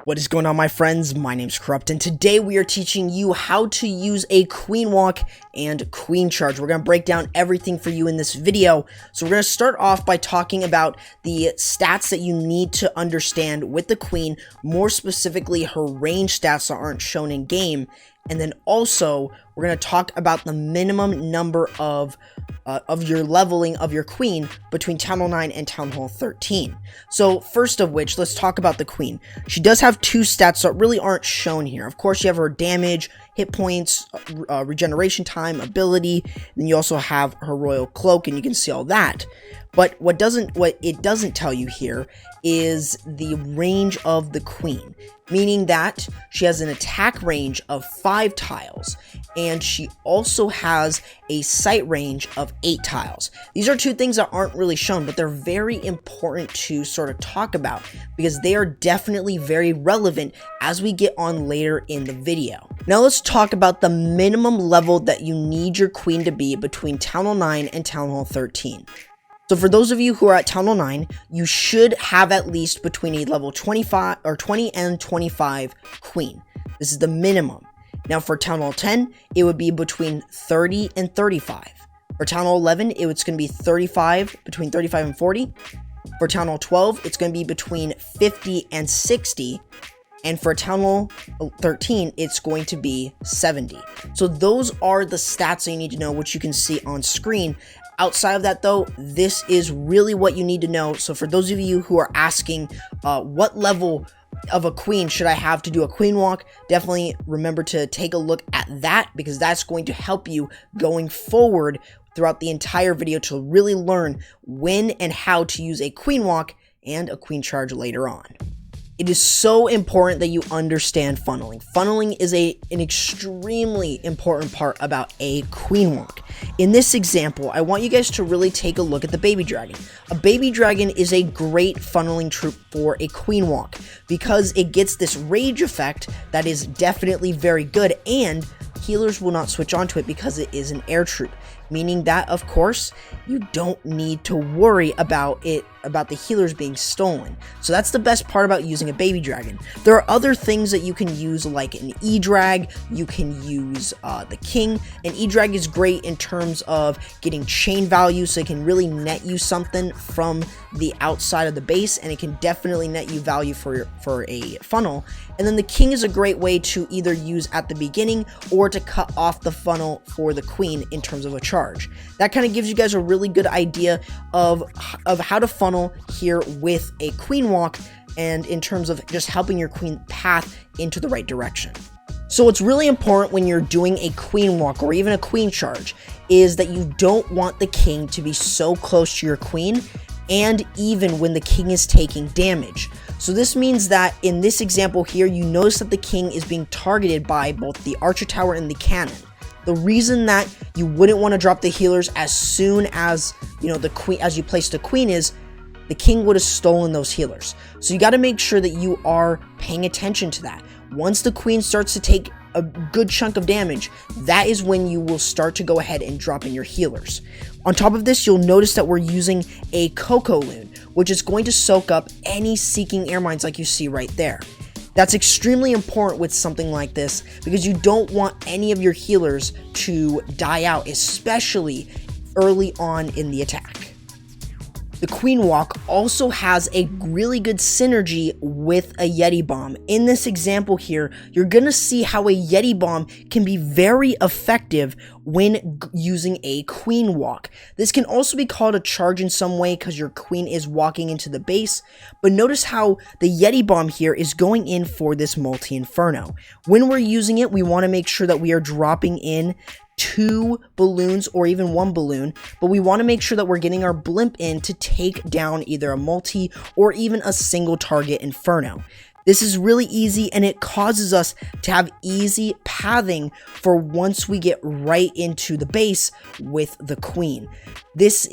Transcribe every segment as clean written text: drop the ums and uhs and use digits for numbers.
What is going on, my friends? My name's Corrupt, and today we are teaching you how to use a Queen Walk and Queen Charge. We're going to break down everything for you in this video. So we're going to start off by talking about the stats that you need to understand with the Queen, more specifically her range stats that aren't shown in game. And then also, we're going to talk about the minimum number of your leveling of your Queen between Town Hall 9 and Town Hall 13. So first of which, let's talk about the Queen. She does have two stats that really aren't shown here. Of course, you have her damage, hit points, regeneration time, ability, and you also have her Royal Cloak, and you can see all that. But what it doesn't tell you here is the range of the Queen, meaning that she has an attack range of 5 tiles, and she also has a sight range of 8 tiles. These are two things that aren't really shown, but they're very important to sort of talk about because they are definitely very relevant as we get on later in the video. Now let's talk about the minimum level that you need your Queen to be between Town Hall 9 and Town Hall 13. So for those of you who are at Town Hall 9, you should have at least between a level 25 or 20 and 25 Queen. This is the minimum. Now for Town Hall 10, it would be between 30 and 35. For Town Hall 11, it's going to be between 35 and 40. For Town Hall 12, it's going to be between 50 and 60. And for Town Hall 13, it's going to be 70. So those are the stats that you need to know, which you can see on screen. Outside of that, though, this is really what you need to know. So for those of you who are asking what level of a Queen should I have to do a Queen Walk, definitely remember to take a look at that, because that's going to help you going forward throughout the entire video to really learn when and how to use a Queen Walk and a Queen Charge later on. It is so important that you understand funneling. Funneling is an extremely important part about a Queen Walk. In this example, I want you guys to really take a look at the Baby Dragon. A Baby Dragon is a great funneling troop for a Queen Walk because it gets this rage effect that is definitely very good, and healers will not switch onto it because it is an air troop. Meaning that, of course, you don't need to worry about the healers being stolen. So that's the best part about using a Baby Dragon. There are other things that you can use, like an E-Drag. You can use the King. An E-Drag is great in terms of getting chain value, so it can really net you something from the outside of the base, and it can definitely net you value for a funnel. And then the King is a great way to either use at the beginning or to cut off the funnel for the Queen in terms of a charge. That kind of gives you guys a really good idea of how to funnel here with a Queen Walk, and in terms of just helping your Queen path into the right direction. So what's really important when you're doing a Queen Walk or even a Queen Charge is that you don't want the King to be so close to your Queen, and even when the King is taking damage. So this means that in this example here, you notice that the King is being targeted by both the Archer Tower and the Cannon. The reason that you wouldn't want to drop the healers as soon as, the Queen, as you place the Queen, is the King would have stolen those healers. So you got to make sure that you are paying attention to that. Once the Queen starts to take a good chunk of damage, that is when you will start to go ahead and drop in your healers. On top of this, you'll notice that we're using a CoCo Loon, which is going to soak up any seeking air mines like you see right there. That's extremely important with something like this because you don't want any of your healers to die out, especially early on in the attack. The Queen Walk also has a really good synergy with a Yeti Bomb. In this example here, you're going to see how a Yeti Bomb can be very effective when using a Queen Walk. This can also be called a charge in some way because your Queen is walking into the base, but notice how the Yeti Bomb here is going in for this multi-inferno. When we're using it, we want to make sure that we are dropping in 2 balloons or even 1 balloon, but we want to make sure that we're getting our blimp in to take down either a multi or even a single target inferno. This is really easy, and it causes us to have easy pathing for once we get right into the base with the Queen. This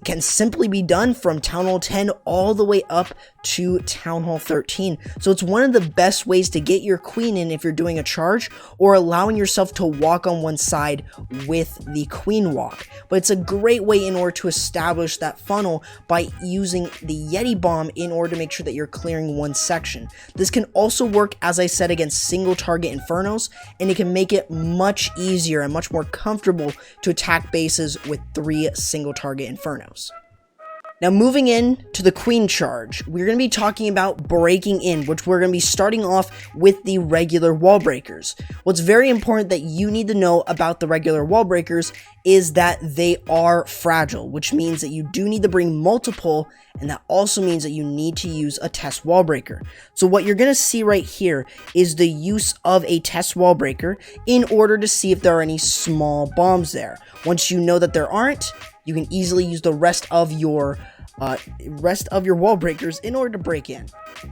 can simply be done from Town Hall 10 all the way up to Town Hall 13. So it's one of the best ways to get your Queen in if you're doing a charge or allowing yourself to walk on one side with the Queen Walk. But it's a great way in order to establish that funnel by using the Yeti Bomb in order to make sure that you're clearing one section. This can also work, as I said, against single target Infernos, and it can make it much easier and much more comfortable to attack bases with 3 single target Infernos. Now moving in to the Queen charge, we're going to be talking about breaking in, which we're going to be starting off with the regular wall breakers. What's very important that you need to know about the regular wall breakers is that they are fragile, which means that you do need to bring multiple, and that also means that you need to use a test wall breaker. So what you're going to see right here is the use of a test wall breaker in order to see if there are any small bombs there. Once you know that there aren't, you can easily use the rest of your wall breakers in order to break in.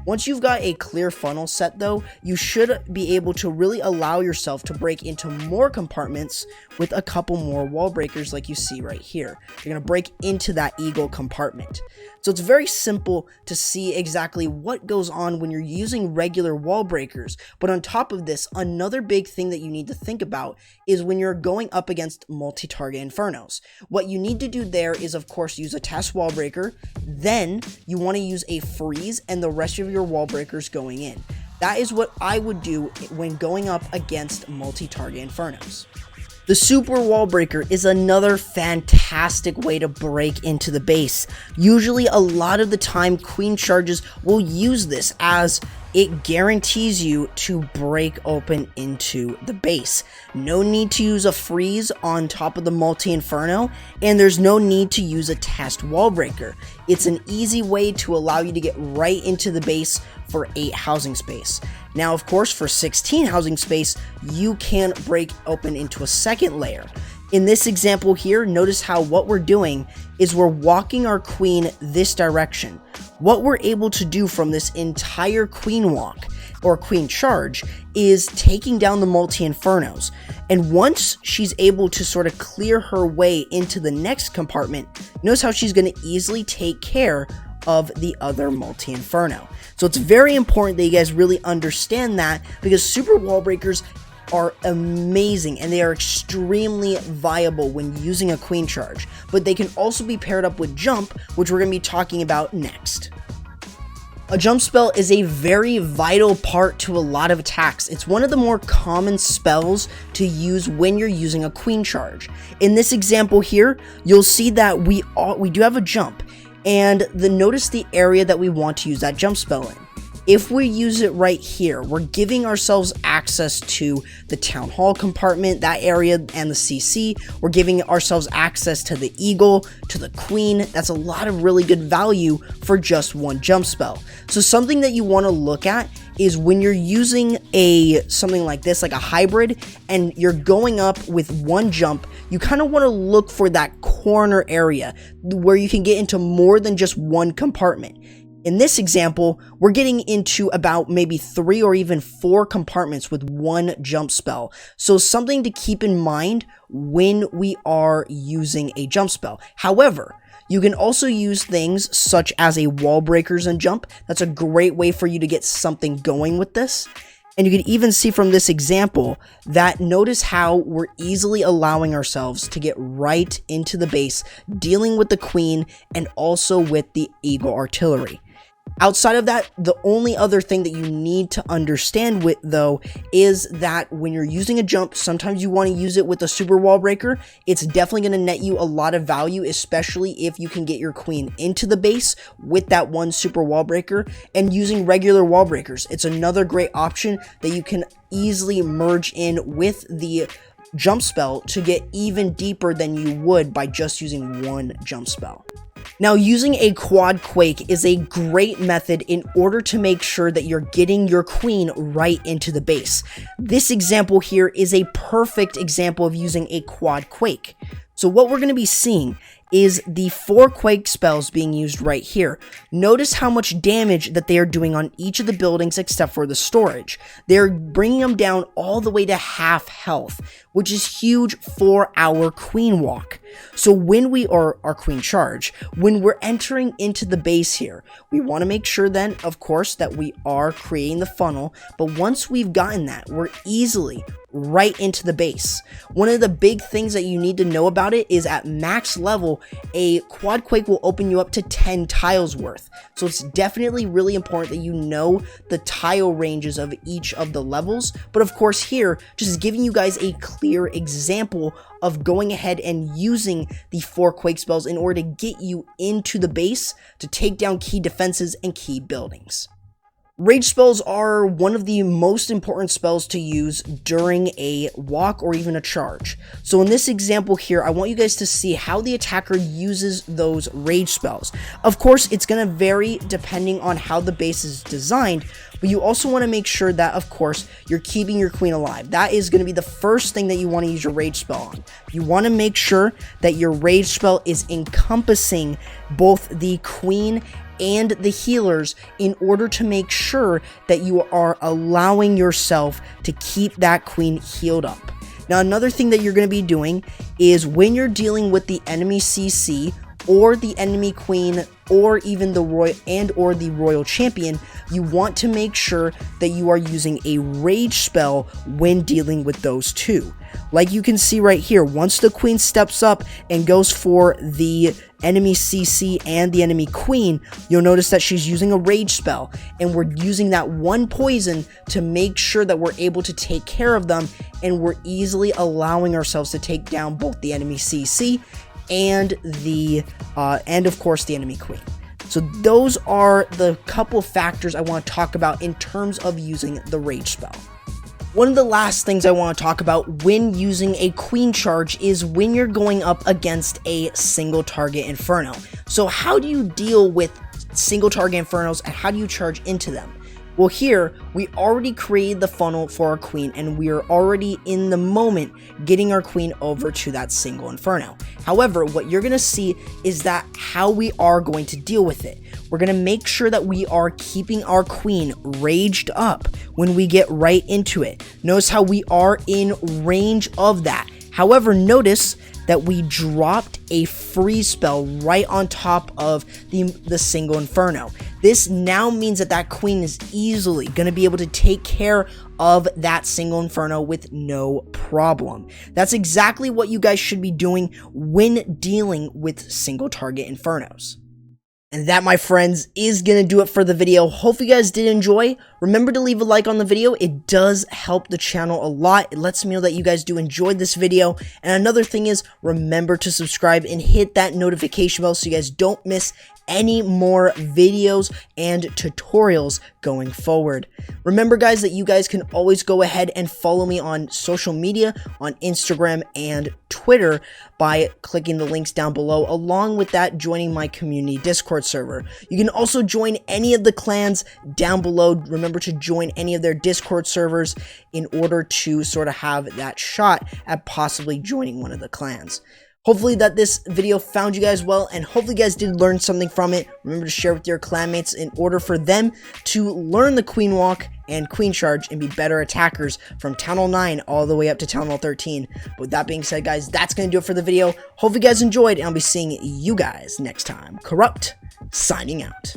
Once you've got a clear funnel set though, you should be able to really allow yourself to break into more compartments with a couple more wall breakers like you see right here. You're going to break into that eagle compartment. So it's very simple to see exactly what goes on when you're using regular wall breakers. But on top of this, another big thing that you need to think about is when you're going up against multi-target Infernos. What you need to do there is, of course, use a test wall breaker. Then you want to use a freeze and the rest of your wall breakers going in. That is what I would do when going up against multi-target Infernos. The super wall breaker is another fantastic way to break into the base. Usually a lot of the time queen charges will use this as it guarantees you to break open into the base. No need to use a freeze on top of the multi-inferno, and there's no need to use a test wall breaker. It's an easy way to allow you to get right into the base for 8 housing space. Now, of course, for 16 housing space, you can break open into a second layer. In this example here, notice how what we're doing is we're walking our queen this direction. What we're able to do from this entire queen walk or queen charge is taking down the multi-infernos. And once she's able to sort of clear her way into the next compartment, notice how she's going to easily take care of the other multi-inferno. So it's very important that you guys really understand that, because super wall breakers are amazing and they are extremely viable when using a queen charge, but they can also be paired up with jump, which we're going to be talking about next. A jump spell is a very vital part to a lot of attacks. It's one of the more common spells to use when you're using a queen charge. In this example here, you'll see that we do have a jump, and notice the area that we want to use that jump spell in. If we use it right here, we're giving ourselves access to the Town Hall compartment, that area, and the CC. We're giving ourselves access to the Eagle, to the Queen. That's a lot of really good value for just one jump spell. So something that you want to look at is when you're using something like this, like a hybrid, and you're going up with one jump, you kind of want to look for that corner area where you can get into more than just one compartment. In this example, we're getting into about maybe 3 or even 4 compartments with one jump spell. So something to keep in mind when we are using a jump spell. However, you can also use things such as a wall breakers and jump. That's a great way for you to get something going with this. And you can even see from this example that notice how we're easily allowing ourselves to get right into the base, dealing with the queen and also with the eagle artillery. Outside of that, the only other thing that you need to understand with though is that when you're using a jump, sometimes you want to use it with a super wall breaker. It's definitely going to net you a lot of value, especially if you can get your queen into the base with that one super wall breaker. And using regular wall breakers, it's another great option that you can easily merge in with the jump spell to get even deeper than you would by just using one jump spell. Now, using a quad Quake is a great method in order to make sure that you're getting your queen right into the base. This example here is a perfect example of using a quad Quake. So what we're going to be seeing is the 4 Quake spells being used right here. Notice how much damage that they are doing on each of the buildings except for the storage. They're bringing them down all the way to half health, which is huge for our queen walk. So when we are our queen charge, when we're entering into the base here, we want to make sure then, of course, that we are creating the funnel. But once we've gotten that, we're easily right into the base. One of the big things that you need to know about it is at max level, example, a quad Quake will open you up to 10 tiles worth. So it's definitely really important that you know the tile ranges of each of the levels. But of course here, just giving you guys a clear example of going ahead and using the 4 Quake spells in order to get you into the base to take down key defenses and key buildings. Rage spells are one of the most important spells to use during a walk or even a charge. So in this example here, I want you guys to see how the attacker uses those rage spells. Of course, it's going to vary depending on how the base is designed, but you also want to make sure that, of course, you're keeping your queen alive. That is going to be the first thing that you want to use your rage spell on. You want to make sure that your rage spell is encompassing both the queen and the healers in order to make sure that you are allowing yourself to keep that queen healed up. Now, another thing that you're going to be doing is when you're dealing with the enemy CC or the enemy queen or even the royal champion, you want to make sure that you are using a rage spell when dealing with those two. Like you can see right here, once the queen steps up and goes for the enemy CC and the enemy queen, you'll notice that she's using a rage spell, and we're using that one poison to make sure that we're able to take care of them, and we're easily allowing ourselves to take down both the enemy CC and of course the enemy queen. So those are the couple factors I want to talk about in terms of using the rage spell. One of the last things I want to talk about when using a queen charge is when you're going up against a single target inferno. So how do you deal with single target infernos and how do you charge into them? Well, here we already created the funnel for our queen and we are already in the moment getting our queen over to that single inferno. However, what you're going to see is that how we are going to deal with it. We're going to make sure that we are keeping our queen raged up when we get right into it. Notice how we are in range of that. However, notice that we dropped a freeze spell right on top of the single inferno. This now means that that queen is easily going to be able to take care of that single inferno with no problem. That's exactly what you guys should be doing when dealing with single target infernos. And that, my friends, is going to do it for the video. Hope you guys did enjoy. Remember to leave a like on the video. It does help the channel a lot. It lets me know that you guys do enjoy this video. And another thing is, remember to subscribe and hit that notification bell so you guys don't miss any more videos and tutorials going forward. Remember, guys, that you guys can always go ahead and follow me on social media, on Instagram and Twitter by clicking the links down below, along with that joining my community Discord server. You can also join any of the clans down below. Remember to join any of their Discord servers in order to sort of have that shot at possibly joining one of the clans. Hopefully that this video found you guys well, and hopefully you guys did learn something from it. Remember to share with your clanmates in order for them to learn the Queen Walk and Queen Charge and be better attackers from Town Hall 9 all the way up to Town Hall 13. But with that being said, guys, that's going to do it for the video. Hope you guys enjoyed, and I'll be seeing you guys next time. Corrupt, signing out.